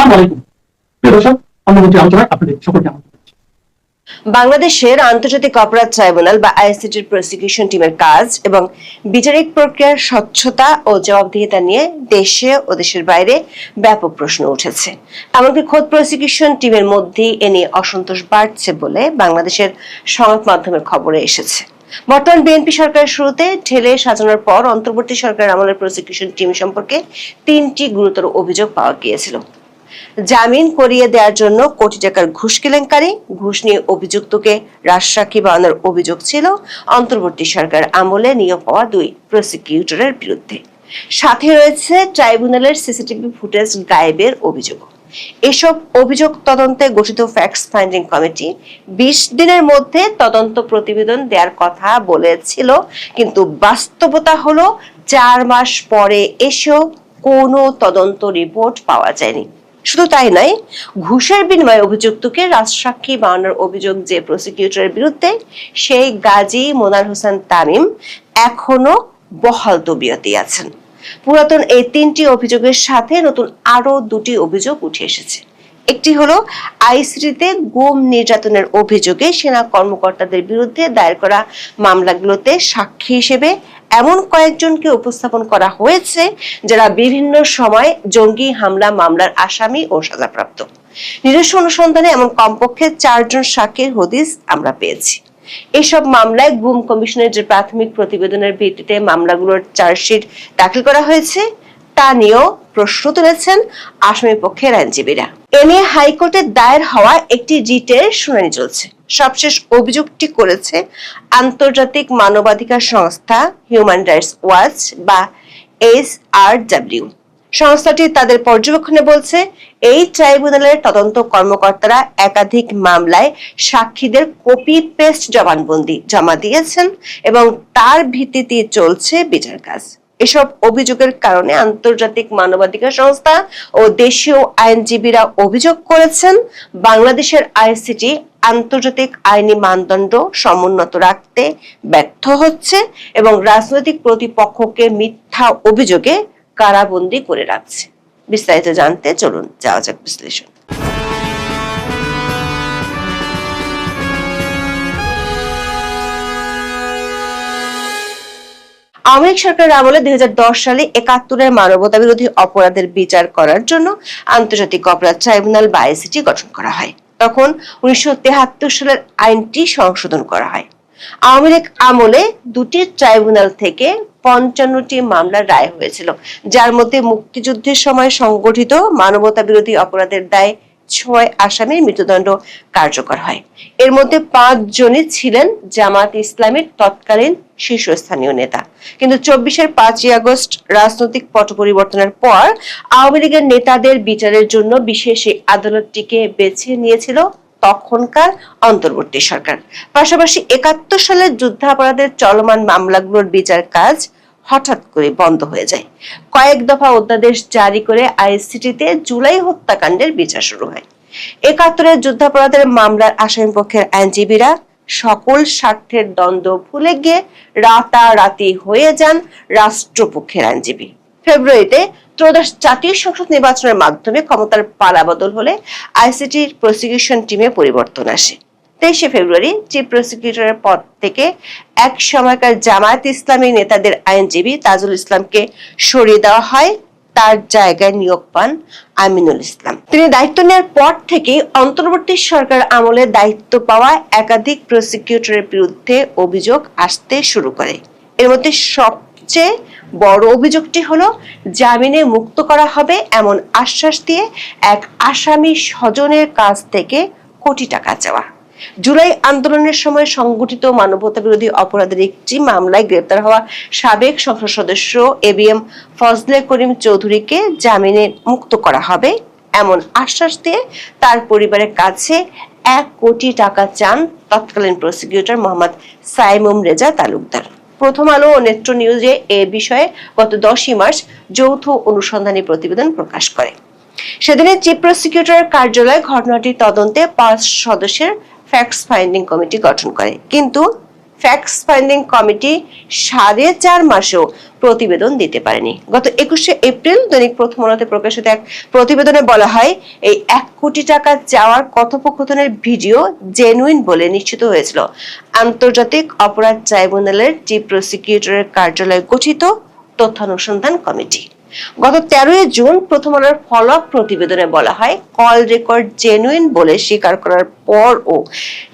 আসসালামু আলাইকুম প্রিয় দর্শক, অন্যমন্ত্রী আলোচনায় আপনাদের সকলকে আমন্ত্রণ। বাংলাদেশের আন্তর্জাতিক অপরাধ ট্রাইব্যুনাল বা আইসিটির প্রসিকিউশন টিমের কাজ এবং বিচারিক প্রক্রিয়ার স্বচ্ছতা ও জবাবদিহিতা নিয়ে দেশে ও দেশের বাইরে ব্যাপক প্রশ্ন উঠেছে। এমনকি খোদ প্রসিকিউশন টিমের মধ্যেই এ নিয়ে অসন্তোষ বাড়ছে বলে বাংলাদেশের সংবাদ মাধ্যমের খবরে এসেছে। বর্তমান বিএনপি সরকারের শুরুতে ঢেলে সাজানোর পর অন্তর্বর্তী সরকারের আমলের প্রসিকিউশন টিম সম্পর্কে 3টি গুরুতর অভিযোগ পাওয়া গিয়েছিল। জামিন করিয়ে দেওয়ার জন্য কোটি টাকার ঘুষ কেলেঙ্কারি, ঘুষ নিয়ে অভিযুক্তকে রাজসাক্ষী বানানোর অভিযোগ ছিল অন্তর্বর্তী সরকার আমলে নিয়োগ পাওয়া 2 প্রসিকিউটরের বিরুদ্ধে। সাথে রয়েছে ট্রাইব্যুনালের সিসিটিভি ফুটেজ গায়েবের অভিযোগ। এসব অভিযোগ তদন্তে গঠিত ফ্যাক্টস ফাইন্ডিং কমিটি 20 দিনের মধ্যে তদন্ত প্রতিবেদন দেওয়ার কথা বলেছিল, কিন্তু বাস্তবতা হলো 4 মাস পরে এসেও কোনো তদন্ত রিপোর্ট পাওয়া যায়নি। শুধু তাই নয়, ঘুষের বিনিময়ে অভিযুক্তকে রাজসাক্ষী বানানোর অভিযোগ যে প্রসিকিউটরের বিরুদ্ধে, সেই গাজী মোনার হোসেন তামিম এখনো বহাল তবিয়তে আছেন। পুরাতন এই 3টি অভিযোগের সাথে নতুন আরো 2টি অভিযোগ উঠে এসেছে। একটি হলো আইসিটিতে গুম নির্যাতনের অভিযোগে সেনা কর্মকর্তাদের বিরুদ্ধে দায়ের করা মামলাগুলোতে সাক্ষী হিসেবে এমন কয়েকজনকে উপস্থাপন করা হয়েছে যারা বিভিন্ন সময় জঙ্গি হামলা মামলার আসামি ও সাজাপ্রাপ্ত। নিজস্ব অনুসন্ধানে এমন কমপক্ষে 4 জন সাক্ষীর হদিস আমরা পেয়েছি। এসব মামলায় গুম কমিশনের যে প্রাথমিক প্রতিবেদনের ভিত্তিতে মামলাগুলোর চার্জশিট দাখিল করা হয়েছে তা নিয়েও প্রশ্ন তুলেছেন আসামি পক্ষের আইনজীবীরা। এ নিয়ে হাইকোর্টে দায়ের হওয়া একটি রিটের শুনানি চলছে। সবশেষ অভিযোগটি করেছে আন্তর্জাতিক মানবাধিকার সংস্থা হিউম্যান রাইটস ওয়াচ বা HRW। সংস্থাটি তাদের পর্যবেক্ষণে বলছে, এই ট্রাইব্যুনালের তদন্ত কর্মকর্তারা একাধিক মামলায় সাক্ষীদের কপি পেস্ট জবানবন্দি জমা দিয়েছেন এবং তার ভিত্তিতে চলছে বিচার কাজ। এসব অভিযোগের কারণে আন্তর্জাতিক মানবাধিকার সংস্থা ও দেশীয় আইনজীবীরা অভিযোগ করেছেন, বাংলাদেশের আইসিটি আন্তর্জাতিক আইনি মানদণ্ড সমুন্নত রাখতে ব্যর্থ হচ্ছে এবং রাজনৈতিক প্রতিপক্ষকে মিথ্যা অভিযোগে কারাবন্দী করে রাখছে। বিস্তারিত জানতে চলুন যাওয়া যাক বিশ্লেষণ। আওয়ামী লীগ সরকারের আমলে 2010 সালে 71-এর মানবতা বিরোধী অপরাধের বিচার করার জন্য আন্তর্জাতিক অপরাধ ট্রাইব্যুনাল বা আইসিটি গঠন করা হয়। তখন 1973 সালের আইনটি সংশোধন করা হয়। আওয়ামী লীগ আমলে 2টি ট্রাইব্যুনাল থেকে 55টি মামলার রায় হয়েছিল, যার মধ্যে মুক্তিযুদ্ধের সময় সংগঠিত মানবতা বিরোধী অপরাধের দায়ে 6 আসামির মৃত্যুদণ্ড কার্যকর হয়। এর মধ্যে 5 জনই ছিলেন জামাত ইসলামীর তৎকালীন শীর্ষস্থানীয় নেতা। কিন্তু 24-এর 5ই আগস্ট রাজনৈতিক পট পরিবর্তনের পর আওয়ামী লীগের নেতাদের বিচারের জন্য বিশেষ এই আদালতটিকে বেছে নিয়েছিল তখনকার অন্তর্বর্তী সরকার। পাশাপাশি 71 সালের যুদ্ধাপরাধের চলমান মামলাগুলোর বিচার কাজ হঠাৎ করে বন্ধ হয়ে যায়। কয়েক দফা অধ্যাদেশ জারি করে আইসিটিতে জুলাই হত্যাকাণ্ডের বিচার শুরু হয়। 71-এর যুদ্ধাপরাধের মামলার আসামি পক্ষের আইনজীবীরা সকল স্বার্থের দ্বন্দ্ব ভুলে গিয়ে রাতারাতি হয়ে যান রাষ্ট্রপক্ষের আইনজীবী। ফেব্রুয়ারিতে ত্রয়োদশ জাতীয় সংসদ নির্বাচনের মাধ্যমে ক্ষমতার পালাবদল হলে আইসিটির প্রসিকিউশন টিমে পরিবর্তন আসে। 23শে ফেব্রুয়ারি চিফ প্রসিকিউটরের পদ থেকে এক সময়কার জামায়াত ইসলামী নেতাদের আইনজীবী তাজুল ইসলামকে সরিয়ে দেওয়া হয়। তার জায়গায় নিয়োগ পান আমিনুল ইসলাম। তিনি দায়িত্ব নেওয়ার পর থেকে অন্তর্বর্তী সরকার আমলে দায়িত্ব পাওয়া একাধিক প্রসিকিউটরের বিরুদ্ধে অভিযোগ আসতে শুরু করে। এর মধ্যে সবচেয়ে বড় অভিযোগটি হলো জামিনে মুক্ত করা হবে এমন আশ্বাস দিয়ে এক আসামি স্বজনের কাছ থেকে কোটি টাকা চাওয়া। জুলাই আন্দোলনের সময় সংগঠিত মানবতা বিরোধী অপরাধের একটি মামলায় গ্রেপ্তার হওয়া সাবেক সংসদ সদস্য ABM ফজলে করিম চৌধুরীকে জামিনে মুক্ত করা হবে এমন আশ্বাস দিয়ে তার পরিবারের কাছে 1 কোটি টাকা চান তৎকালীন প্রসিকিউটর মোহাম্মদ সাইমুম রেজা তালুকদার। প্রথম আলো ও নেত্র নিউজে এ বিষয়ে গত 10ই মার্চ যৌথ অনুসন্ধানী প্রতিবেদন প্রকাশ করে। সেদিনে চিফ প্রসিকিউটরের কার্যালয় ঘটনাটি তদন্তে 5 সদস্যের ফ্যাক্টস ফাইন্ডিং কমিটি গঠন করে, কিন্তু ফ্যাক্টস ফাইন্ডিং কমিটি 4.5 মাসেও প্রতিবেদন দিতে পারেনি। গত 21শে এপ্রিল দৈনিক প্রথম আলোতে প্রকাশিত এক প্রতিবেদনে বলা হয়, এই 1 কোটি টাকা চাওয়ার কথোপকথনের ভিডিও জেনুইন বলে নিশ্চিত হয়েছিল আন্তর্জাতিক অপরাধ ট্রাইব্যুনালের চিফ প্রসিকিউটরের কার্যালয়ে গঠিত তথ্যানুসন্ধান কমিটি। গত 13 জুন প্রথম আলোর ফলো আপ প্রতিবেদনে বলা হয়, কল রেকর্ড জেনুইন বলে স্বীকার করার পরও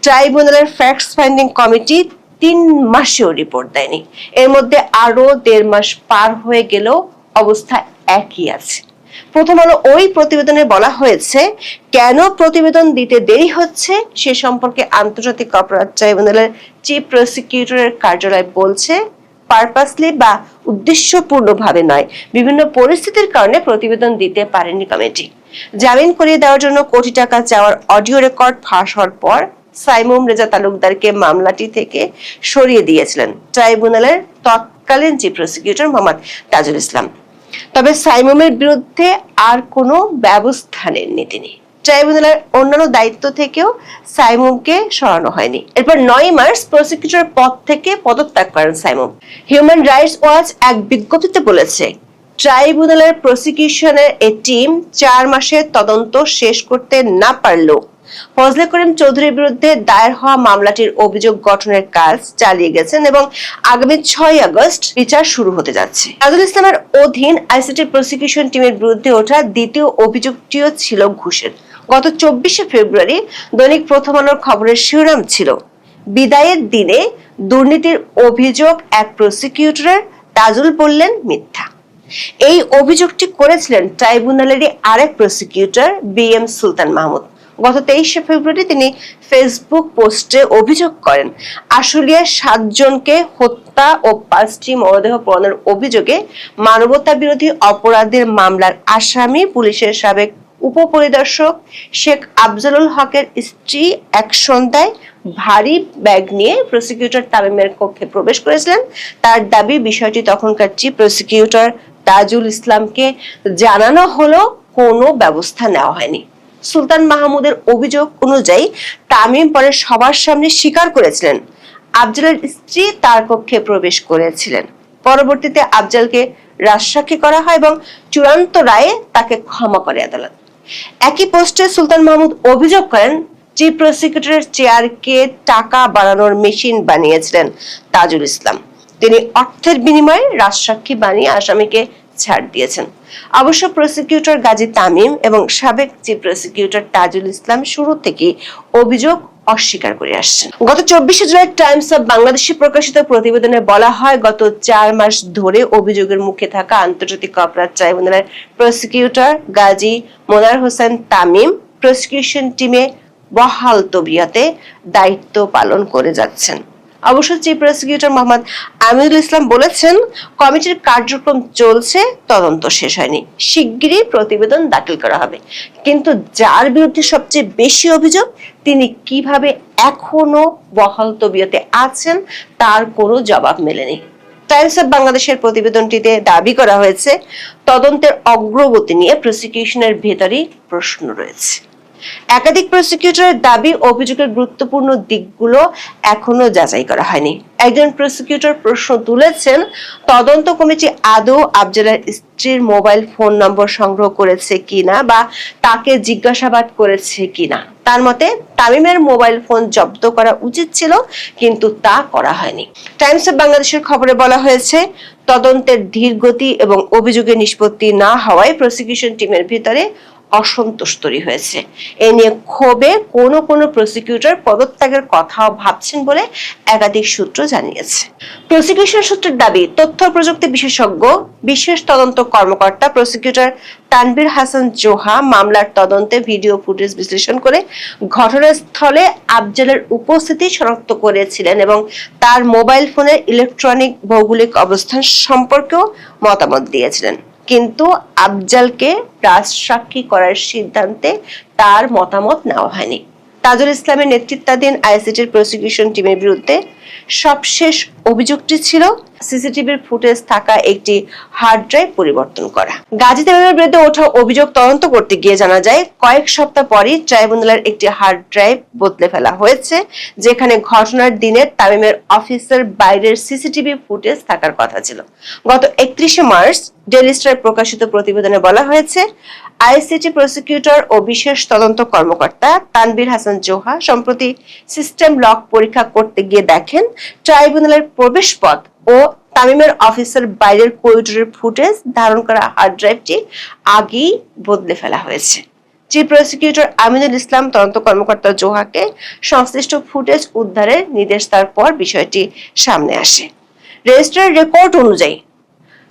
ট্রাইব্যুনালের ফ্যাক্টস ফাইন্ডিং কমিটি 3 মাসেও রিপোর্ট দেয়নি। এর মধ্যে আরো 1.5 মাস পার হয়ে গেলেও অবস্থা একই আছে। প্রথম আলো ওই প্রতিবেদনে বলা হয়েছে, কেন প্রতিবেদন দিতে দেরি হচ্ছে সে সম্পর্কে আন্তর্জাতিক অপরাধ ট্রাইব্যুনালের চিফ প্রসিকিউটরের কার্যালয় বলছে, পারপাসলি বা উদ্দেশ্যপূর্ণভাবে নয়, বিভিন্ন পরিস্থিতির কারণে প্রতিবেদন দিতে পারেনি কমিটি। জামিন করিয়ে দেওয়ার জন্য কোটি টাকা চাওয়ার অডিও রেকর্ড ফাঁস হওয়ার পর সাইমুম রেজা তালুকদারকে মামলাটি থেকে সরিয়ে দিয়েছিলেন ট্রাইব্যুনালের তৎকালীন চিফ প্রসিকিউটর মোহাম্মদ তাজুল ইসলাম। তবে সাইমুমের বিরুদ্ধে আর কোনো ব্যবস্থা নেননি তিনি। ট্রাইব্যুনালের অন্যান্য দায়িত্ব থেকেও সাইমুমকে সরানো হয়নি। এরপর 9 মার্চ প্রসিকিউটর পদ থেকে পদত্যাগ করেন সাইমুম। হিউম্যান রাইটস ওয়াচ এক বিজ্ঞপ্তিতে বলেছে, ট্রাইব্যুনালের প্রসিকিউশনের এই টিম 4 মাসের তদন্ত শেষ করতে না পারলেও ফজলে করিম চৌধুরীর বিরুদ্ধে দায়ের হওয়া মামলাটির অভিযোগ গঠনের কাজ চালিয়ে গেছেন এবং আগামী 6 আগস্ট বিচার শুরু হতে যাচ্ছে। তাজুল ইসলামের অধীন আইসিটি প্রসিকিউশন টিমের বিরুদ্ধে ওঠা দ্বিতীয় অভিযোগটিও ছিল ঘুষের। গত 24শে ফেব্রুয়ারি দৈনিক প্রথম আলোর খবরের শিরোনাম ছিল, বিদায়ের দিনে দুর্নীতির অভিযোগ এক প্রসিকিউটরের, তাজুল বললেন মিথ্যা। এই অভিযোগটি করেছিলেন ট্রাইব্যুনালেরই আরেক প্রসিকিউটর BM সুলতান মাহমুদ। গত 23শে ফেব্রুয়ারি তিনি ফেসবুক পোস্টে অভিযোগ করেন, আশুলিয়ার 7 জনকে হত্যা ও 5টি মরদেহ পোড়ানোর অভিযোগে মানবতা বিরোধী অপরাধের মামলার আসামি পুলিশের সাবেক উপপরিদর্শক শেখ আফজলুল হকের স্ত্রী এক সন্ধ্যায় ভারী ব্যাগ নিয়ে প্রসিকিউটর তামিমের কক্ষে প্রবেশ করেছিলেন। তার দাবি, বিষয়টি তখনকার চিফ প্রসিকিউটর তাজুল ইসলামকে জানানো হলো, কোনো ব্যবস্থা নেওয়া হয়নি। সুলতান মাহমুদের অভিযোগ অনুযায়ী তামিম পরে সবার সামনে স্বীকার করেছিলেন আফজলের স্ত্রী তার কক্ষে প্রবেশ করেছিলেন। পরবর্তীতে আফজলকে রাজসাক্ষী করা হয় এবং চূড়ান্ত রায়ে তাকে ক্ষমা করে আদালত। একই পোস্টে সুলতান মাহমুদ অভিযোগ করেন, চিফ প্রসিকিউটরের চেয়ারকে টাকা বাড়ানোর মেশিন বানিয়েছিলেন তাজুল ইসলাম। তিনি অর্থের বিনিময়ে রাজসাক্ষী বানিয়ে আসামিকে ছাড় দিয়েছেন। অবশ্য প্রসিকিউটর গাজী তামিম এবং সাবেক চিফ প্রসিকিউটর তাজুল ইসলাম শুরু থেকে অভিযোগ অস্বীকার করে আসছেন। গত 24শে জুলাই টাইমস অফ বাংলাদেশে প্রকাশিত প্রতিবেদনে বলা হয়, গত 4 মাস ধরে অভিযোগের মুখে থাকা আন্তর্জাতিক অপরাধ ট্রাইব্যুনালের প্রসিকিউটর গাজী মোনার হোসেন তামিম প্রসিকিউশন টিমে বহাল তবিয়তে দায়িত্ব পালন করে যাচ্ছেন। অবশ্য চিফ প্রসিকিউটর মোহাম্মদ আমিনুল ইসলাম বলেছেন, কমিটির কার্যক্রম চলছে, তদন্ত শেষ হয়নি, শিগগিরই প্রতিবেদন দাখিল করা হবে। কিন্তু যার বিরুদ্ধে সবচেয়ে বেশি অভিযোগ, তিনি কিভাবে এখনো বহাল তবিয়তে আছেন তার কোনো জবাব মেলেনি। টাইমস অফ বাংলাদেশের প্রতিবেদনটিতে দাবি করা হয়েছে, তদন্তের অগ্রগতি নিয়ে প্রসিকিউশনের ভেতরেই প্রশ্ন রয়েছে। একাধিক প্রসিকিউটরের দাবি, অভিযোগের গুরুত্বপূর্ণ দিকগুলো এখনো যাচাই করা হয়নি। একজন প্রসিকিউটর প্রশ্ন তুলেছেন, তদন্ত কমিটি আদৌ আফজলের স্ত্রীর মোবাইল ফোন নম্বর সংগ্রহ করেছে কিনা বা তাকে জিজ্ঞাসাবাদ করেছে কিনা। তার মতে তামিমের মোবাইল ফোন জব্দ করা উচিত ছিল, কিন্তু তা করা হয়নি। টাইমস অফ বাংলাদেশের খবরে বলা হয়েছে, তদন্তের ধীর গতি এবং অভিযোগের নিষ্পত্তি না হওয়ায় প্রসিকিউশন টিমের ভিতরে অসন্তোষ তৈরি হয়েছে। এ নিয়ে ক্ষোভে কোনো প্রসিকিউটর পদত্যাগের কথাও ভাবছেন বলে একাধিক সূত্র জানিয়েছে। প্রসিকিউশন সূত্রের দাবি, তথ্য প্রযুক্তি বিশেষজ্ঞ বিশেষ তদন্ত কর্মকর্তা প্রসিকিউটর তানভীর হাসান জোহা মামলার তদন্তে ভিডিও ফুটেজ বিশ্লেষণ করে ঘটনাস্থলে আফজলের উপস্থিতি শনাক্ত করেছিলেন এবং তার মোবাইল ফোনের ইলেকট্রনিক ভৌগোলিক অবস্থান সম্পর্কেও মতামত দিয়েছিলেন। কিন্তু আফজলকে রাজসাক্ষী করার সিদ্ধান্তে তার মতামত নেওয়া হয়নি। তাজুল ইসলামের নেতৃত্বাধীন আইসিটির প্রসিকিউশন টিমের বিরুদ্ধে সবশেষ অভিযোগটি ছিল সিসিটিভির ফুটেজ থাকা একটি হার্ড ড্রাইভ পরিবর্তন করা। গাজী তামিমের বিরুদ্ধে ওঠা অভিযোগ তদন্ত করতে গিয়ে জানা যায় কয়েক সপ্তাহ পরই ট্রাইব্যুনালের একটি হার্ড ড্রাইভ বদলে ফেলা হয়েছে, যেখানে ঘটনার দিনে তামিমের অফিসের বাইরের সিসিটিভি ফুটেজ থাকার কথা ছিল। গত 31শে মার্চ ডেইলি স্টার প্রকাশিত প্রতিবেদনে বলা হয়েছে, আইসিটি প্রসিকিউটর ও বিশেষ তদন্ত কর্মকর্তা তানভীর হাসান জোহা সম্প্রতি সিস্টেম লক পরীক্ষা করতে গিয়ে দেখেন ট্রাইব্যুনালের প্রবেশপথ ও তামিমের অফিসের বাইরের করিডোরের ফুটেজ ধারণ করা হার্ড ড্রাইভটি আগেই বদলে ফেলা হয়েছে। চিফ প্রসিকিউটর আমিনুল ইসলাম তদন্ত কর্মকর্তা জোহাকে সংশ্লিষ্ট ফুটেজ উদ্ধারের নির্দেশ দেওয়ার পর বিষয়টি সামনে আসে। রেজিস্ট্রার রেকর্ড অনুযায়ী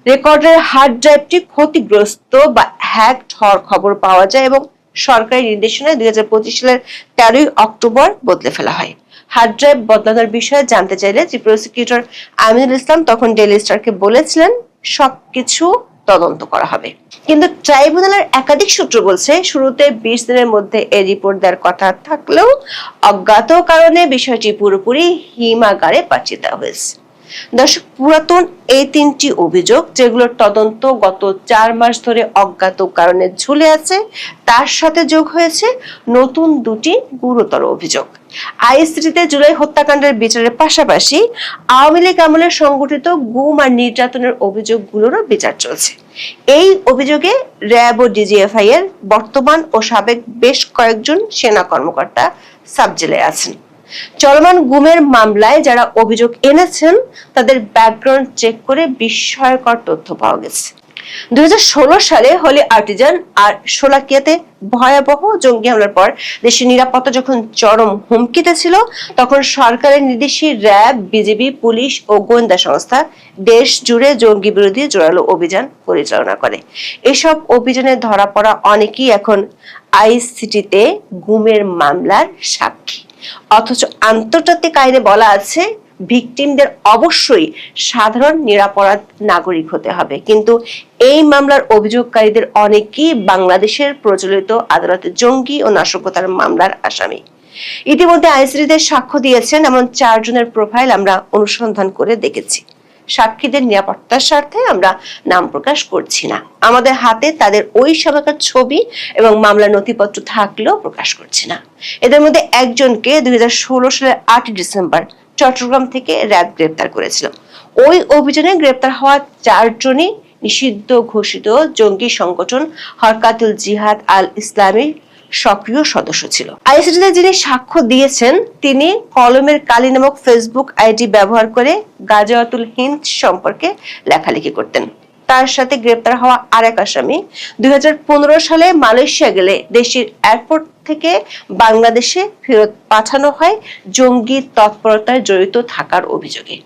রেকর্ডের হার্ড ড্রাইভটি ক্ষতিগ্রস্ত বা হ্যাকড হওয়ার খবর পাওয়া যায় এবং সরকারি নির্দেশনায় 2025 সালের 13ই অক্টোবর বদলে ফেলা হয়। হার্ড ড্রাইভ বদলানোর বিষয়ে জানতে চাইলে চিফ প্রসিকিউটর আমিনুল ইসলাম তখন ডেইলি স্টারকে বলেছিলেন সবকিছু তদন্ত করা হবে, কিন্তু ট্রাইব্যুনালের একাধিক সূত্র বলছে শুরুতে 20 দিনের মধ্যে এই রিপোর্ট দেওয়ার কথা থাকলেও অজ্ঞাত কারণে বিষয়টি পুরোপুরি হিমাগারে পাঠিয়ে দেওয়া হয়েছে। দর্শক, পুরাতন এই 3টি অভিযোগ যেগুলোর তদন্ত গত 4 মাস ধরে অজ্ঞাত কারণে ঝুলে আছে, তার সাথে যোগ হয়েছে নতুন 2টি গুরুতর অভিযোগ। আইসিটিতে জুলাই হত্যাকাণ্ডের বিচারের পাশাপাশি আওয়ামী লীগ আমলে সংগঠিত গুম আর নির্যাতনের অভিযোগগুলোরও বিচার চলছে। এই অভিযোগে র্যাব ও ডিজিএফআই এর বর্তমান ও সাবেক বেশ কয়েকজন সেনা কর্মকর্তা সাবজেলে আছেন। চলমান গুমের মামলায় যারা অভিযোগ এনেছেন তাদের ব্যাকগ্রাউন্ড চেক করে বিস্ময়কর তথ্য পাওয়া গেছে। 2016 সালে হলি আর্টিজান আর শোলাকিয়াতে ভয়াবহ জঙ্গি হামলার পর দেশের নিরাপত্তা যখন চরম হুমকিতে ছিল, তখন সরকারের নির্দেশে র্যাব, বিজিবি, পুলিশ ও গোয়েন্দা সংস্থা দেশ জুড়ে জঙ্গি বিরোধী জোরালো অভিযান পরিচালনা করে। এসব অভিযানে ধরা পড়া অনেকেই এখন আইসিটিতে গুমের মামলার সাক্ষী। অথচ আন্তর্জাতিক আইনে বলা আছে ভিকটিমদের অবশ্যই সাধারণ নিরপরাধ নাগরিক হতে হবে, কিন্তু এই মামলার অভিযোগকারীদের অনেকেই বাংলাদেশের প্রচলিত আদালতে জঙ্গি ও নাশকতার মামলার আসামি। ইতিমধ্যে আইসিটিতে সাক্ষ্য দিয়েছেন এমন 4 জনের প্রোফাইল আমরা অনুসন্ধান করে দেখেছি। সাক্ষীদের নিরাপত্তার স্বার্থে আমরা নাম প্রকাশ করছি না। আমাদের হাতে তাদের ওই সময়কার ছবি এবং মামলার নথিপত্র থাকলেও প্রকাশ করছি না। এদের মধ্যে একজনকে 2016 সালের 8 ডিসেম্বর চট্টগ্রাম থেকে র্যাব গ্রেপ্তার করেছিল। ওই অভিযানে গ্রেপ্তার হওয়া 4 জনই নিষিদ্ধ ঘোষিত জঙ্গি সংগঠন হরকাতুল জিহাদ আল ইসলামীর সক্রিয় সদস্য ছিল। আইসিটিতে যিনি সাক্ষ্য দিয়েছেন তিনি কলমের কালি নামক ফেসবুক আইডি ব্যবহার করে গাজাওয়াতুল হিন্দ সম্পর্কে লেখালেখি করতেন। তার সাথে গ্রেপ্তার হওয়া আরেক আসামি 2015 সালে মালয়েশিয়া গেলে দেশের এয়ারপোর্ট থেকে বাংলাদেশে ফেরত পাঠানো হয় জঙ্গি তৎপরতায় জড়িত থাকার অভিযোগে।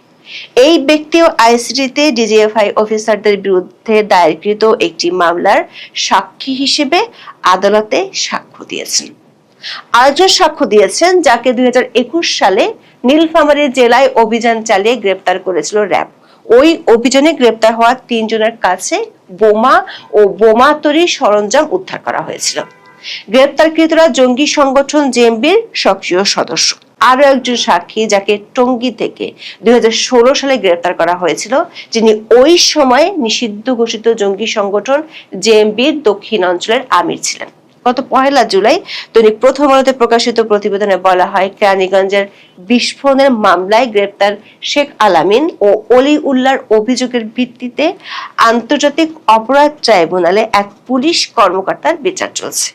এই ব্যক্তিও আইসিটিতে ডিজিএফআই অফিসারদের বিরুদ্ধে দায়েরকৃত একটি মামলার সাক্ষী হিসেবে আদালতে সাক্ষ্য দিয়েছেন। আরেকজন সাক্ষ্য দিয়েছেন যাকে 2021 সালে নীলফামারী জেলায় অভিযান চালিয়ে গ্রেপ্তার করেছিল র্যাব। ওই অভিযানে গ্রেপ্তার হওয়া 3 জনের কাছে বোমা ও বোমা তৈরির সরঞ্জাম উদ্ধার করা হয়েছিল। গ্রেপ্তারকৃতরা জঙ্গি সংগঠন জেএমবির সক্রিয় সদস্য। আরো একজন সাক্ষী যাকে টঙ্গী থেকে 2016 সালে গ্রেপ্তার করা হয়েছিল, যিনি ওই সময় নিষিদ্ধ ঘোষিত জঙ্গি সংগঠন জেএমবির দক্ষিণ অঞ্চলের আমির ছিলেন। গত 1 জুলাই দৈনিক প্রথম আলোতে প্রকাশিত প্রতিবেদনে বলা হয় কেরানীগঞ্জের বিস্ফোরণের মামলায় গ্রেপ্তার শেখ আলামিন ও অলি উল্লাহর অভিযোগের ভিত্তিতে আন্তর্জাতিক অপরাধ ট্রাইব্যুনালে এক পুলিশ কর্মকর্তার বিচার চলছে।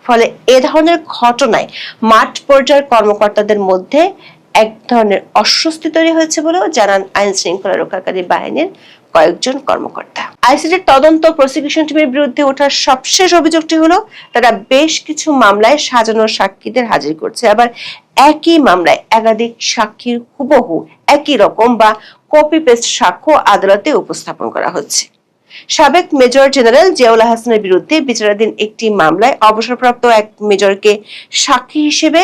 ফলে এ ধরনের ঘটনায় মাঠ পর্যায়ের কর্মকর্তাদের মধ্যে এক ধরনের অস্বস্তি তৈরি হয়েছে বলেও জানান আইন শৃঙ্খলা রক্ষাকারী বাহিনীর কয়েকজন কর্মকর্তা। আইসিটির তদন্ত প্রসিকিউশন টিমের বিরুদ্ধে ওঠা সবশেষ অভিযোগটি হলো তারা বেশ কিছু মামলায় সাজানো সাক্ষীদের হাজির করছে, আবার একই মামলায় একাধিক সাক্ষীর হুবহু একই রকম বা কপি পেস্ট সাক্ষ্য আদালতে উপস্থাপন করা হচ্ছে। সাবেক মেজর জেনারেল জিয়াউল হাসানের বিরুদ্ধে বিচারাধীন একটি মামলায় অবসরপ্রাপ্ত এক মেজরকে সাক্ষী হিসেবে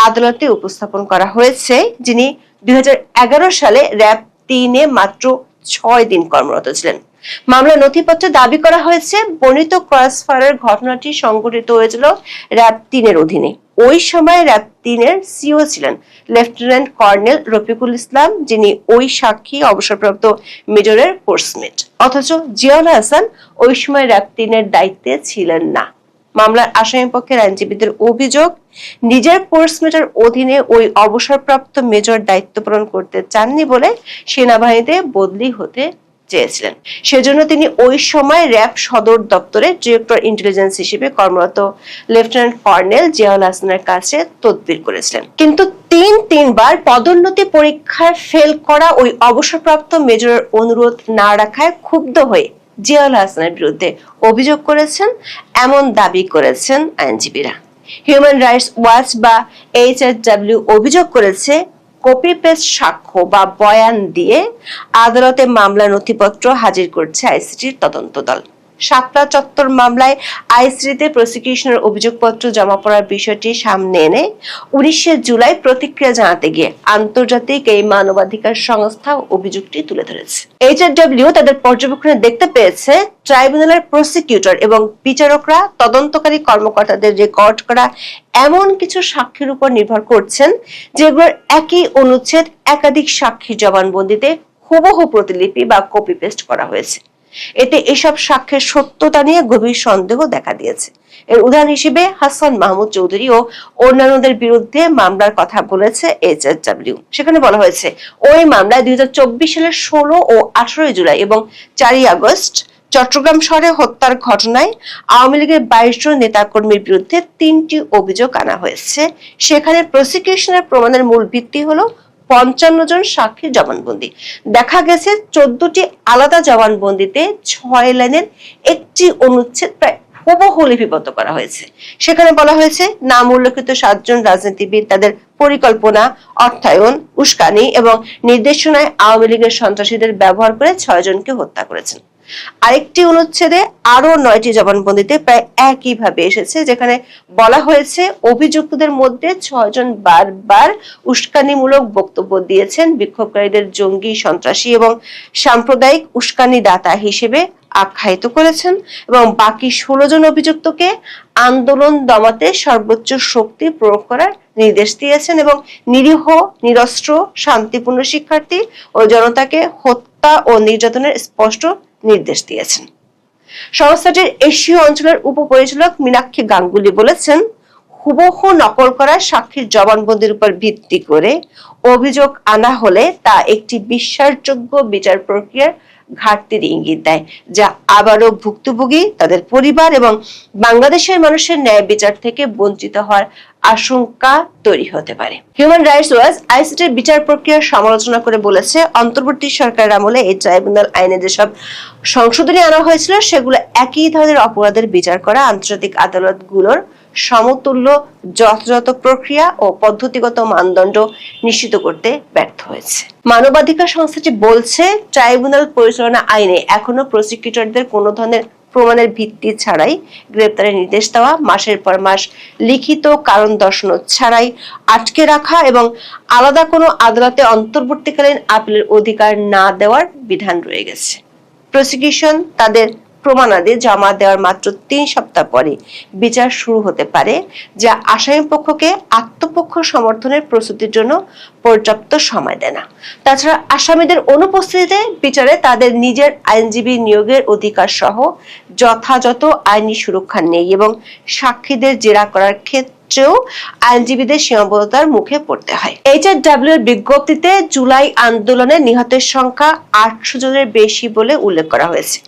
আদালতে উপস্থাপন করা হয়েছে, যিনি 2011 সালে র্যাব 3-এ মাত্র 6 দিন কর্মরত ছিলেন। মামলার নথিপত্রে দাবি করা হয়েছে বর্ণিত ক্রসফায়ারের ঘটনাটি সংঘটিত হয়েছিল র্যাব 3-এর অধীনে। ওই সময় র্যাব 3-এর সিও ছিলেন লেফটেন্যান্ট কর্নেল রফিকুল ইসলাম, যিনি ওই সাক্ষী অবসরপ্রাপ্ত মেজরের কোর্সমেট। অথচ জিয়াউল হাসান ওই সময় র্যাব 3-এর দায়িত্বে ছিলেন না। মামলার আসামি পক্ষের আইনজীবীদের অভিযোগ, নিজের কোর্সমেটের অধীনে ওই অবসরপ্রাপ্ত মেজর দায়িত্ব পালন করতে চাননি বলে সেনাবাহিনীতে বদলি হতে চেয়েছিলেন। সেজন্য তিনি ওই সময় র্যাব সদর দপ্তরে ডিরেক্টর ইন্টেলিজেন্স হিসেবে কর্মরত লেফটেন্যান্ট কর্নেল জিয়াউল হাসানের কাছে তদবির করেছিলেন। কিন্তু তিনবার পদোন্নতি পরীক্ষায় ফেল করা ওই অবসরপ্রাপ্ত মেজরের অনুরোধ না রাখায় ক্ষুব্ধ হয়ে জিয়াউল হাসানের বিরুদ্ধে অভিযোগ করেছেন, এমন দাবি করেছেন আইনজীবীরা। হিউম্যান রাইটস ওয়াচ বা HRW অভিযোগ করেছে, কপি পেস্ট সাক্ষ্য বা বয়ান দিয়ে আদালতে মামলার নথিপত্র হাজির করছে আইসিটির তদন্ত দল। শাপলা চত্বর মামলায় আইসিটিতে প্রসিকিউশনের অভিযোগপত্র জমা পড়ার বিষয়টি সামনে এনে 19 জুলাই প্রতিক্রিয়া জানাতে গিয়ে আন্তর্জাতিক এই মানবাধিকার সংস্থা অভিযোগটি তুলে ধরেছে। HRW তাদের পর্যবেক্ষণে দেখতে পেয়েছে, ট্রাইব্যুনালের প্রসিকিউটর এবং বিচারকরা তদন্তকারী কর্মকর্তাদের রেকর্ড করা এমন কিছু সাক্ষীর উপর নির্ভর করছেন যেগুলোর একই অনুচ্ছেদ একাধিক সাক্ষীর জবানবন্দিতে হুবহু প্রতিলিপি বা কপি পেস্ট করা হয়েছে। এতে এসব সাক্ষ্যের সত্যতা নিয়ে গভীর সন্দেহ দেখা দিয়েছে। এর উদাহরণ হিসেবে হাসান মাহমুদ চৌধুরী ও অন্যান্যদের বিরুদ্ধে মামলার কথা বলেছে HRW। সেখানে বলা হয়েছে, ওই মামলায় 2024 সালের 16 ও 18 জুলাই এবং 4 আগস্ট চট্টগ্রাম শহরে হত্যার ঘটনায় আওয়ামী লীগের 22 জন নেতাকর্মীর বিরুদ্ধে 3টি অভিযোগ আনা হয়েছে। সেখানে প্রসিকিউশনের প্রমাণের মূল ভিত্তি হলো 55 জন সাক্ষীর জবানবন্দি। দেখা গেছে 14টি আলাদা জবানবন্দিতে 6 লাইনের একটি অনুচ্ছেদ প্রায় হুবহু লিপিবদ্ধ করা হয়েছে। সেখানে বলা হয়েছে, নাম উল্লেখিত 7 জন রাজনীতিবিদ তাদের পরিকল্পনা, অর্থায়ন, উস্কানি এবং নির্দেশনায় আওয়ামী লীগের সন্ত্রাসীদের ব্যবহার করে 6 জনকে হত্যা করেছেন। আরেকটি অনুচ্ছেদে আরো 9টি জবানবন্দিতে প্রায় একইভাবে এসেছে, যেখানে বলা হয়েছে অভিযুক্তদের মধ্যে 6 জন বারবার উস্কানিমূলক বক্তব্য দিয়েছেন, বিক্ষোভকারীদের জঙ্গি, সন্ত্রাসী এবং সাম্প্রদায়িক উস্কানিদাতা হিসেবে আখ্যায়িত করেছেন এবং বাকি 16 জন অভিযুক্তকে আন্দোলন দমাতে সর্বোচ্চ শক্তি প্রয়োগ করার নির্দেশ দিয়েছেন এবং নিরীহ, নিরস্ত্র, শান্তিপূর্ণ শিক্ষার্থী ও জনতাকে হত্যা ও নির্যাতনের স্পষ্ট নির্দেশ দিয়েছেন। সংস্থাটির এশীয় অঞ্চলের উপপরিচালক মীনাক্ষী গাঙ্গুলি বলেছেন, হুবহু নকল করা সাক্ষীর জবানবন্দির উপর ভিত্তি করে অভিযোগ আনা হলে তা একটি বিশ্বাসযোগ্য বিচার প্রক্রিয়ার ঘাটতির ইঙ্গিত দেয়, যা আবারও ভুক্তভোগী, তাদের পরিবার এবং বাংলাদেশের মানুষের ন্যায় বিচার থেকে বঞ্চিত হওয়ার আশঙ্কা তৈরি হতে পারে। হিউম্যান রাইটস ওয়াচ আইসিটির বিচার প্রক্রিয়ার সমালোচনা করে বলেছে, অন্তর্বর্তী সরকারের আমলে এই ট্রাইব্যুনাল আইনে যেসব সংশোধনী আনা হয়েছিল সেগুলো একই ধরনের অপরাধের বিচার করা আন্তর্জাতিক আদালতগুলোর সমতুল্য যথাযথ প্রক্রিয়া ও পদ্ধতিগত মানদণ্ড নিশ্চিত করতে ব্যর্থ হয়েছে। মানবাধিকার সংস্থাটি বলছে, ট্রাইব্যুনাল পরিচালনা আইনে এখনো প্রসিকিউটরদের কোনো ধরনের প্রমাণের ভিত্তি ছাড়াই গ্রেপ্তারের নির্দেশ দেওয়া, মাসের পর মাস লিখিত কারণ দর্শানো ছাড়াই আটকে রাখা এবং আলাদা কোনো আদালতে অন্তর্বর্তীকালীন আপিলের অধিকার না দেওয়ার বিধান রয়ে গেছে। প্রসিকিউশন তাদের প্রমাণাদি জমা দেওয়ার মাত্র 3 সপ্তাহ পরে বিচার শুরু হতে পারে, যা আসামি পক্ষকে আত্মপক্ষ সমর্থনের প্রস্তুতির জন্য পর্যাপ্ত সময় দেয় না। তাছাড়া আসামিদের অনুপস্থিতিতে বিচারে তাদের নিজের আইনজীবী নিয়োগের অধিকার সহ যথাযথ আইনি সুরক্ষা নেই এবং সাক্ষীদের জেরা করার ক্ষেত্রেও আইনজীবীদের সীমাবদ্ধতার মুখে পড়তে হয়। HRW এর বিজ্ঞপ্তিতে জুলাই আন্দোলনে নিহতের সংখ্যা 800 জনের বেশি বলে উল্লেখ করা হয়েছে।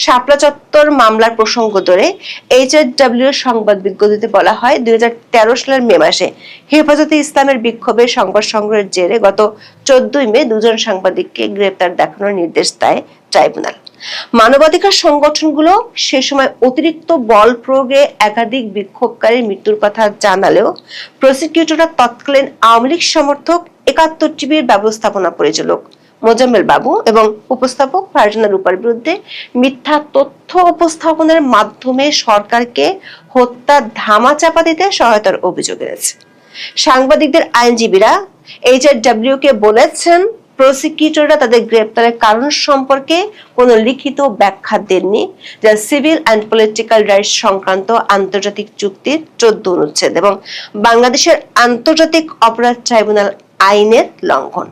শাপলা চত্বর মামলার প্রসঙ্গ ধরে HRW সংবাদ বিজ্ঞপ্তিতে বলা হয়, 2013 সালের মে মাসে হেফাজতে ইসলামের বিক্ষোভে সংবাদ সংগ্রহের জেরে গত 14 মে 2 জন সাংবাদিককে গ্রেপ্তার দেখানোর নির্দেশ দেয় ট্রাইব্যুনাল। মানবাধিকার সংগঠনগুলো সে সময় অতিরিক্ত বল প্রয়োগে একাধিক বিক্ষোভকারীর মৃত্যুর কথা জানালেও প্রসিকিউটররা তৎকালীন আওয়ামী লীগ সমর্থক 71 টিভির ব্যবস্থাপনা পরিচালক মোজাম্মেল বাবু এবং উপস্থাপক ফারজানা রূপার বিরুদ্ধে মিথ্যা তথ্য উপস্থাপনের মাধ্যমে সরকারকে হত্যা ধামাচাপা দিতে সহায়তার অভিযোগ এনেছে। সাংবাদিকদের আইনজীবীরা HRW কে বলেছেন, প্রসিকিউটররা তাদের গ্রেপ্তারের কারণ সম্পর্কে কোনো লিখিত ব্যাখ্যা দেননি, যা সিভিল অ্যান্ড পলিটিক্যাল রাইটস সংক্রান্ত আন্তর্জাতিক চুক্তির 14 অনুচ্ছেদ এবং বাংলাদেশের আন্তর্জাতিক অপরাধ ট্রাইব্যুনাল আইনের লঙ্ঘন।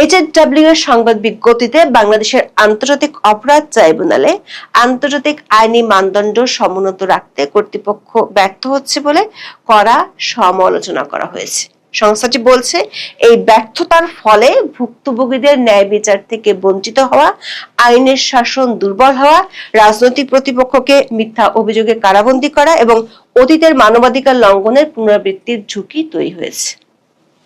HRW এর সংবাদ বিজ্ঞপ্তিতে বাংলাদেশের আন্তর্জাতিক অপরাধ ট্রাইব্যুনালে আন্তর্জাতিক আইনি মানদণ্ড সমুন্নত রাখতে কর্তৃপক্ষ ব্যর্থ হচ্ছে বলে কড়া সমালোচনা করা হয়েছে। সংস্থাটি বলছে, এই ব্যর্থতার ফলে ভুক্তভোগীদের ন্যায় বিচার থেকে বঞ্চিত হওয়া, আইনের শাসন দুর্বল হওয়া, রাজনৈতিক প্রতিপক্ষকে মিথ্যা অভিযোগে কারাবন্দী করা এবং অতীতের মানবাধিকার লঙ্ঘনের পুনরাবৃত্তির ঝুঁকি তৈরি হয়েছে।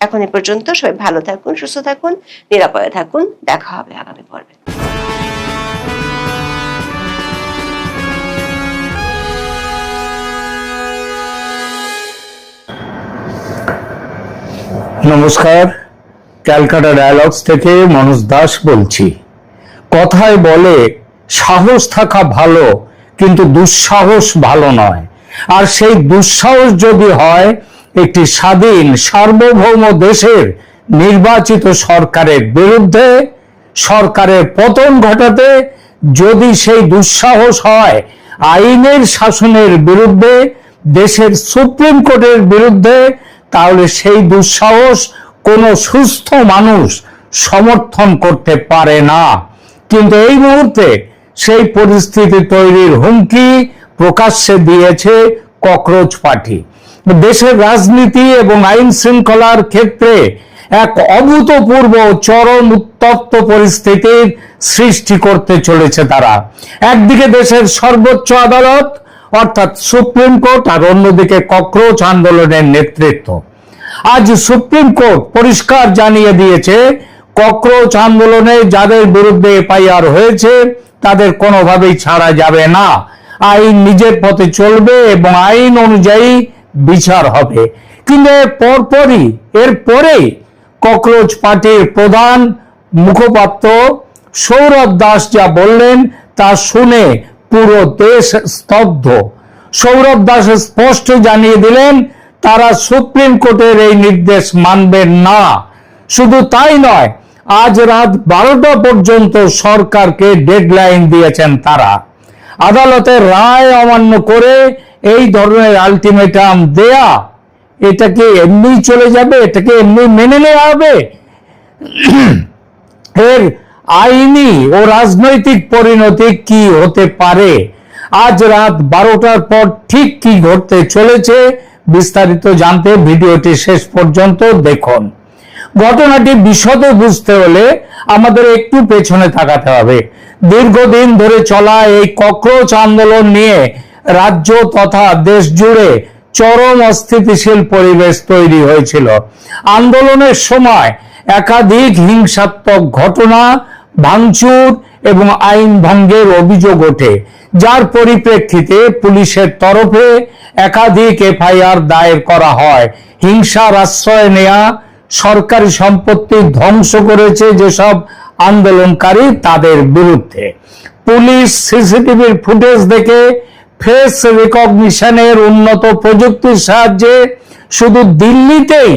এখন এ পর্যন্ত। সবাই ভালো থাকুন, সুস্থ থাকুন, নিরাপদে থাকুন। দেখা হবে আগামী পর্বে। নমস্কার, ক্যালকাটা ডায়ালগস থেকে মনোজ দাস বলছি। কথায় বলে সাহস থাকা ভালো, কিন্তু দুঃসাহস ভালো নয়। আর সেই দুঃসাহস যদি হয় একটি স্বাধীন সার্বভৌম দেশের নির্বাচিত সরকারের বিরুদ্ধে, সরকারের পতন ঘটাতে যদি সেই দুঃসাহস হয় আইনের শাসনের বিরুদ্ধে, দেশের সুপ্রিম কোর্টের বিরুদ্ধে, তাহলে সেই দুঃসাহস কোনো সুস্থ মানুষ সমর্থন করতে পারে না। কিন্তু এই মুহূর্তে সেই পরিস্থিতি তৈরির হুমকি প্রকাশ্যে দিয়েছে ককরোচ পার্টি। দেশের রাজনীতি এবং আইন শৃঙ্খলার ক্ষেত্রে এক অভূতপূর্ব চরম উত্তপ্ত পরিস্থিতির সৃষ্টি করতে চলেছে তারা। একদিকে দেশের সর্বোচ্চ আদালত অর্থাৎ সুপ্রিম কোর্ট, আর অন্যদিকে ককরোচ আন্দোলনের নেতৃত্ব। আজ সুপ্রিম কোর্ট পরিষ্কার জানিয়ে দিয়েছে, ককরোচ আন্দোলনে যাদের বিরুদ্ধে এফআইআর হয়েছে তাদের কোনোভাবেই ছাড়া যাবে না। আইন নিজের পথে চলবে এবং আইন অনুযায়ী বিচার হবে। কিন্তু এরপরেই ককরোচ পার্টির প্রধান মুখপাত্র সৌরভ দাস যা বললেন তা শুনে পুরো দেশ স্তব্ধ। সৌরভ দাস স্পষ্ট জানিয়ে দিলেন তারা সুপ্রিম কোর্টের এই নির্দেশ মানবেন না। শুধু তাই নয়, আজ রাত 12টা পর্যন্ত সরকারকে ডেডলাইন দিয়েছেন তারা। আদালতের রায় অমান্য করে এই ধরনের আলটিমেটাম দেয়া, এটাকে এমনি চলে যাবে? এটাকে এমনি মেনে নেওয়া হবে? এর আইনি ও রাজনৈতিক পরিণতি কি হতে পারে? আজ রাত 12টার পর ঠিক কি ঘটতে চলেছে বিস্তারিত জানতে ভিডিওটি শেষ পর্যন্ত দেখুন। ঘটনাটি বিশদে বুঝতে হলে আমাদের একটু পেছনে তাকাতে হবে। দীর্ঘদিন ধরে চলা এই ককরোচ আন্দোলন নিয়ে রাজ্য তথা দেশ জুড়ে চরম অস্থিতিশীল পরিবেশ তৈরি হয়েছিল। আন্দোলনের সময় একাধিক হিংসাত্মক ঘটনা, ভাঙচুর এবং আইন ভঙ্গের অভিযোগ ওঠে, যার পরিপ্রেক্ষিতে পুলিশের তরফে একাধিক এফআইআর দায়ের করা হয়। হিংসার আশ্রয় নেয়া, সরকারি সম্পত্তি ধ্বংস করেছে যেসব আন্দোলনকারী তাদের বিরুদ্ধে। পুলিশ সিসিটিভির ফুটেজ দেখে ফেস রিকগনিশনের উন্নত প্রযুক্তির সাহায্যে শুধু দিল্লিতেই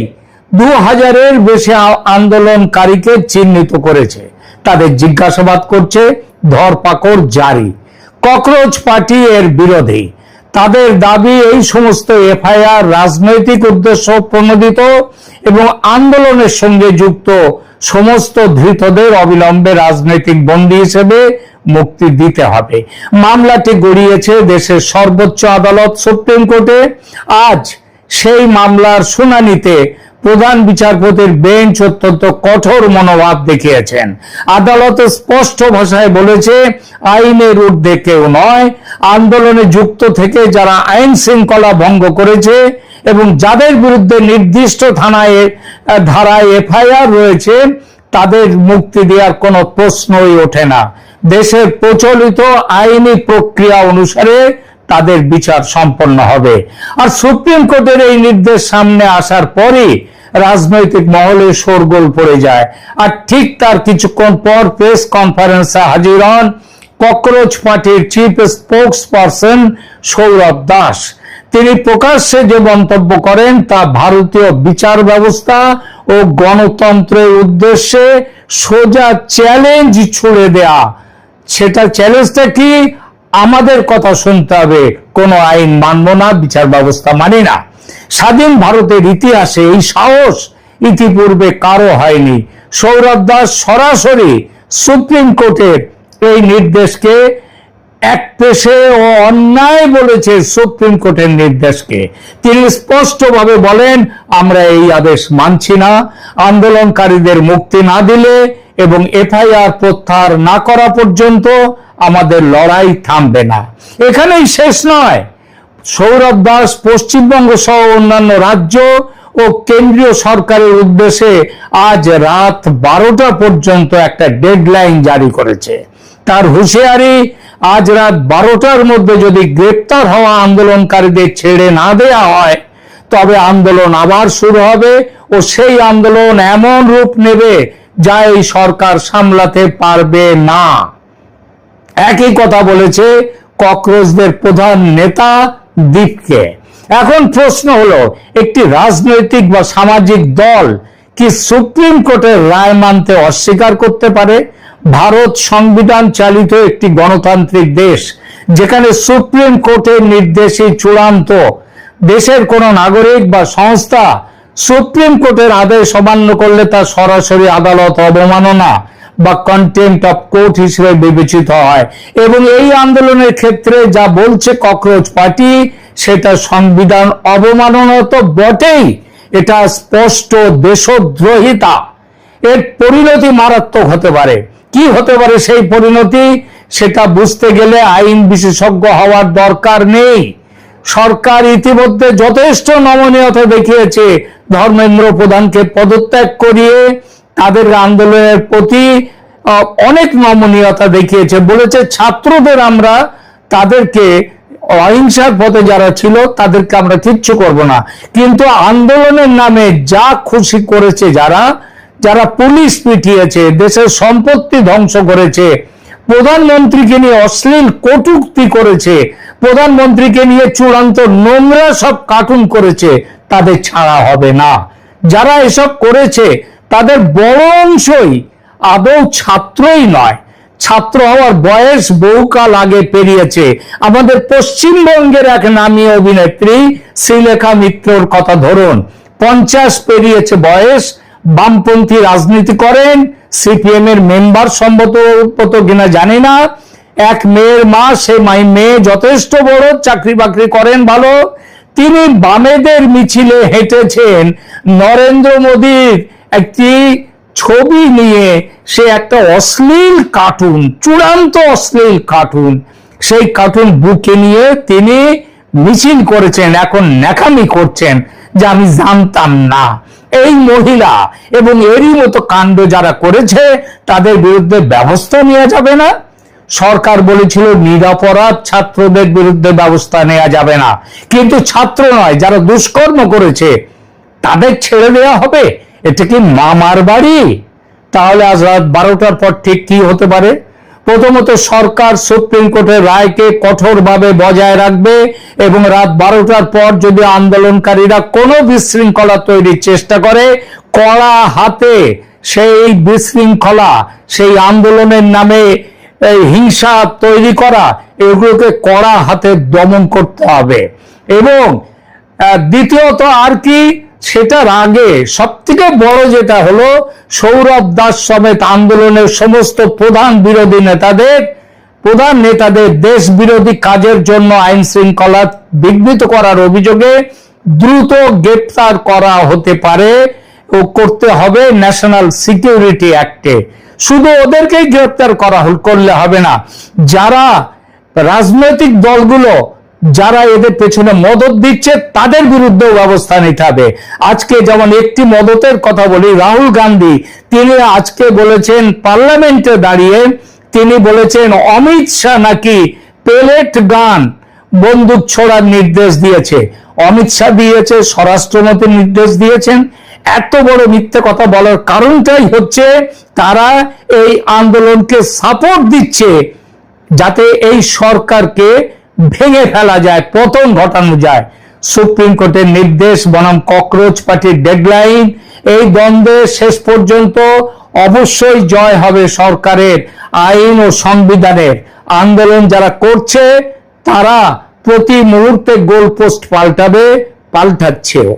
2000-এর বেশি আন্দোলনকারীকে চিহ্নিত করেছে। তাদের জিজ্ঞাসাবাদ করছে, ধরপাকড় জারি। ককরোচ পার্টি এর বিরোধী। তাদের দাবি এই সমস্ত এফআইআর রাজনৈতিক উদ্দেশ্য প্রণোদিত এবং আন্দোলনের সঙ্গে যুক্ত সমস্ত ধৃতদের অবিলম্বে রাজনৈতিক বন্দী হিসেবে মুক্তি দিতে হবে। মামলাটি গড়িয়েছে দেশের সর্বোচ্চ আদালত সুপ্রিম কোর্টে। আজ সেই মামলার শুনানিতে প্রধান বিচারপতির বেঞ্চ অত্যন্ত কঠোর মনোভাব দেখিয়েছেন। আদালত স্পষ্ট ভাষায় বলেছে, আইনের ঊর্ধ্বে কেউ নয়। আন্দোলনে যুক্ত থেকে যারা আইন শৃঙ্খলা ভঙ্গ করেছে এবং যাদের বিরুদ্ধে নির্দিষ্ট ধারায় এফআইআর রয়েছে তাদের মুক্তি দেওয়ার কোনো প্রশ্নই ওঠে না। দেশের প্রচলিত আইনি প্রক্রিয়া অনুসারে তাদের বিচার সম্পন্ন হবে। আর সুপ্রিম কোর্টের এই নির্দেশ সামনে আসার পরই রাজনৈতিক মহলে শোরগোল পড়ে যায়। আর ঠিক তার কিছুক্ষণ পর প্রেস কনফারেন্সে হাজির হন ককরোচ পার্টির chief spokes person Sourav Das. তিনি প্রকাশ্যে যে মন্তব্য করেন তা ভারতীয় বিচার ব্যবস্থা ও গণতন্ত্রের উদ্দেশ্যে সোজা চ্যালেঞ্জ ছুড়ে দেয়া। সেটা চ্যালেঞ্জটা কি? আমাদের কথা শুনতে হবে, কোনো আইন মানব না, বিচার ব্যবস্থা মানি না। স্বাধীন ভারতের ইতিহাসে এই সাহস ইতিপূর্বে কারো হয়নি। সৌরভ দাস সরাসরি সুপ্রিম কোর্টের এই নির্দেশকে একপেশে ও অন্যায় বলেছে। সুপ্রিম কোর্টের নির্দেশকে তিনি স্পষ্টভাবে বলেন, আমরা এই আদেশ মানছি না। আন্দোলনকারীদের মুক্তি না দিলে এবং এফআইআর প্রত্যাহার না করা পর্যন্ত আমাদের লড়াই থামবে না। এখানেই শেষ নয়। সৌরভ দাস পশ্চিমবঙ্গ সহ অন্যান্য রাজ্য ও কেন্দ্রীয় সরকারের উদ্দেশ্যে আজ রাত 12টা পর্যন্ত একটা ডেডলাইন জারি করেছে। তার হুঁশিয়ারি, আজ রাত 12টার মধ্যে যদি গ্রেপ্তার হওয়া আন্দোলনকারীদের ছেড়ে না দেয়া হয় তবে আন্দোলন আবার শুরু হবে ও সেই আন্দোলন এমন রূপ নেবে যা এই সরকার সামলাতে পারবে না। একই কথা বলেছে ককরোচদের প্রধান নেতা দীপকে। এখন প্রশ্ন হলো, একটি রাজনৈতিক বা সামাজিক দল কি সুপ্রিম কোর্টের রায় মানতে অস্বীকার করতে পারে? ভারত সংবিধান চালিত একটি গণতান্ত্রিক দেশ, যেখানে সুপ্রিম কোর্টের নির্দেশই চূড়ান্ত। দেশের কোন নাগরিক বা সংস্থা সুপ্রিম কোর্টের আদেশ অমান্য করলে তা সরাসরি আদালত অবমাননা বা কন্টেম্পট অফ কোর্ট হিসেবে বিবেচিত হয়। এবং এই আন্দোলনের ক্ষেত্রে যা বলছে ককরোচ পার্টি, সেটা সংবিধান অবমাননা তো বটেই, এটা স্পষ্ট দেশদ্রোহিতা। এর পরিণতি মারাত্মক হতে পারে। কি হতে পারে সেই পরিণতি, সেটা বুঝতে গেলে আইন বিশেষজ্ঞ হওয়ার দরকার নেই। সরকার ইতিমধ্যে যথেষ্ট নমনীয়তা দেখিয়েছে। ধর্মেন্দ্র প্রধানকে পদত্যাগ করিয়ে তাদের আন্দোলনের প্রতি অনেক নমনীয়তা দেখিয়েছে। বলেছে ছাত্রদের আমরা তাদেরকে অহিংসার পথে যারা ছিল তাদেরকে আমরা কিচ্ছু করব না। কিন্তু আন্দোলনের নামে যা খুশি করেছে, যারা পুলিশ পিটিয়েছে, দেশের সম্পত্তি ধ্বংস করেছে, প্রধানমন্ত্রীকে নিয়ে অশ্লীল কটূক্তি করেছে, প্রধানমন্ত্রীকে নিয়ে চূড়ান্ত নোংরা সব কার্টুন করেছে, তাদের ছাড়া হবে না। যারা এসব করেছে তাদের বড় অংশই আদৌ ছাত্রই নয়। ছাত্র হওয়ার বয়স বহুকাল আগে পেরিয়েছে। আমাদের পশ্চিমবঙ্গের এক নামী অভিনেত্রী শ্রীলেখা মিত্রর কথা ধরুন, 50 পেরিয়েছে বয়স, বামপন্থী রাজনীতি করেন, সিপিএম এর মেম্বার সম্ভবত কিনা জানি না। এক মেয়ের মা, সে মেয়ে যথেষ্ট বড়, চাকরি বাকরি করেন ভালো। তিনি বামেদের মিছিলে হেঁটেছেন নরেন্দ্র মোদীর একটি ছবি নিয়ে। সে একটা অশ্লীল কার্টুন, চূড়ান্ত অশ্লীল কার্টুন, সেই কার্টুন বুকে নিয়ে তিনি মিছিল করেছেন। এখন ন্যাকামি করছেন যে আমি জানতাম না। এই মহিলা এবং এরই মতো কাণ্ড যারা করেছে তাদের বিরুদ্ধে ব্যবস্থা নেওয়া যাবে না? সরকার বলেছিল নিরপরাধ ছাত্রদের বিরুদ্ধে ব্যবস্থা নেওয়া যাবে না, কিন্তু ছাত্র নয়, যারা দুষ্কর্ম করেছে তাদের ছেড়ে দেওয়া হবে? এটা কি মামার বাড়ি? তাহলে আজ রাত 12টার পর ঠিক কি হতে পারে? প্রথমত, সরকার সুপ্রিম কোর্টের রায়কে কঠোরভাবে বজায় রাখবে এবং রাত 12টার পর যদি আন্দোলনকারীরা কোনো বিশৃঙ্খলা তৈরির চেষ্টা করে, কড়া হাতে সেই বিশৃঙ্খলা, সেই আন্দোলনের নামে হিংসা তৈরি করা, এগুলোকে কড়া হাতে দমন করতে হবে। এবং দ্বিতীয়ত আর কি, সেটার আগে সব থেকে বড় যেটা হলো, সৌরভ দাস সমেত আন্দোলনের সমস্ত প্রধান নেতাদের দেশ বিরোধী কাজের জন্য আইন শৃঙ্খলা বিঘ্নিত করার অভিযোগে দ্রুত গ্রেপ্তার করা হতে পারে ও করতে হবে ন্যাশনাল সিকিউরিটি অ্যাক্টে। শুধু ওদেরকেই গ্রেপ্তার করলে হবে না, যারা রাজনৈতিক দলগুলো যারা এদের পেছনে মদত দিচ্ছে তাদের বিরুদ্ধেও ব্যবস্থা নিতে হবে। আজকে যেমন একটি মদতের কথা বলি, রাহুল গান্ধী তিনি আজকে বলেছেন পার্লামেন্টে দাঁড়িয়ে, তিনি বলেছেন অমিত শাহ নাকি পেলেট গান, বন্দুক ছোড়ার নির্দেশ দিয়েছে। অমিত শাহ দিয়েছে, স্বরাষ্ট্রমন্ত্রী নির্দেশ দিয়েছেন। এত বড় মিথ্যে কথা বলার কারণটাই হচ্ছে তারা এই আন্দোলনকে সাপোর্ট দিচ্ছে যাতে এই সরকারকে ভেঙে ফেলা যায়, পতন ঘটানো যায়। সুপ্রিম কোর্টের নির্দেশ বনাম ককরোচ পার্টির ডেডলাইন, এই দ্বন্দ্বে শেষ পর্যন্ত অবশ্যই জয় হবে সরকারের, আইন ও সংবিধানের। আন্দোলন যারা করছে তারা প্রতি মুহূর্তে গোলপোস্ট পাল্টাবে, পাল্টাচ্ছেও।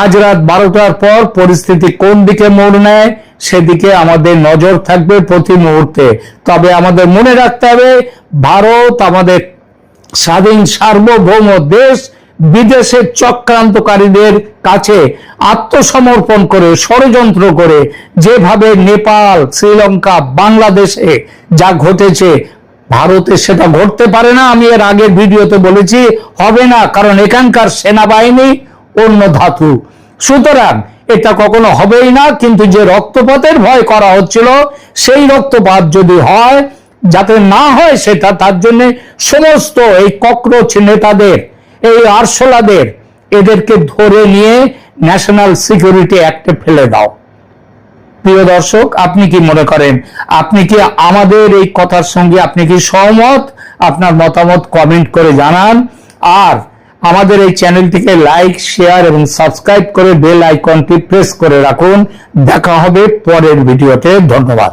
আজ রাত 12টার পর পরিস্থিতি কোন দিকে মোড় নেয় সেদিকে আমাদের নজর থাকবে প্রতি মুহূর্তে। তবে আমাদের মনে রাখতে হবে, ভারত আমাদের স্বাধীন সার্বভৌম দেশ, বিদেশের চক্রান্তকারীদের কাছে আত্মসমর্পণ করে ষড়যন্ত্র করে যেভাবে নেপাল, শ্রীলঙ্কা, বাংলাদেশে যা ঘটেছে, ভারতে সেটা ঘটতে পারে না। আমি এর আগের ভিডিওতে বলেছি, হবে না, কারণ এখানকার সেনাবাহিনী অন্য ধাতু। সুতরাং এটা কখনো হবেই না। কিন্তু যে রক্তপাতের ভয় করা হচ্ছিল, সেই রক্তপাত যদি হয়, যাতে না হয় সেটা, তার জন্য সমস্ত এই ককরোচ নেতাদের, এই আরশোলাদের, এদেরকে ধরে নিয়ে ন্যাশনাল সিকিউরিটি অ্যাক্টে ফেলে দাও। প্রিয় দর্শক, আপনি কি মনে করেন? আপনি কি আমাদের এই কথার সঙ্গে আপনি কি সহমত? আপনার মতামত কমেন্ট করে জানান। আর আমাদের এই চ্যানেলটিকে লাইক, শেয়ার এবং সাবস্ক্রাইব করে বেল আইকনটি প্রেস করে রাখুন। দেখা হবে পরের ভিডিওতে। ধন্যবাদ।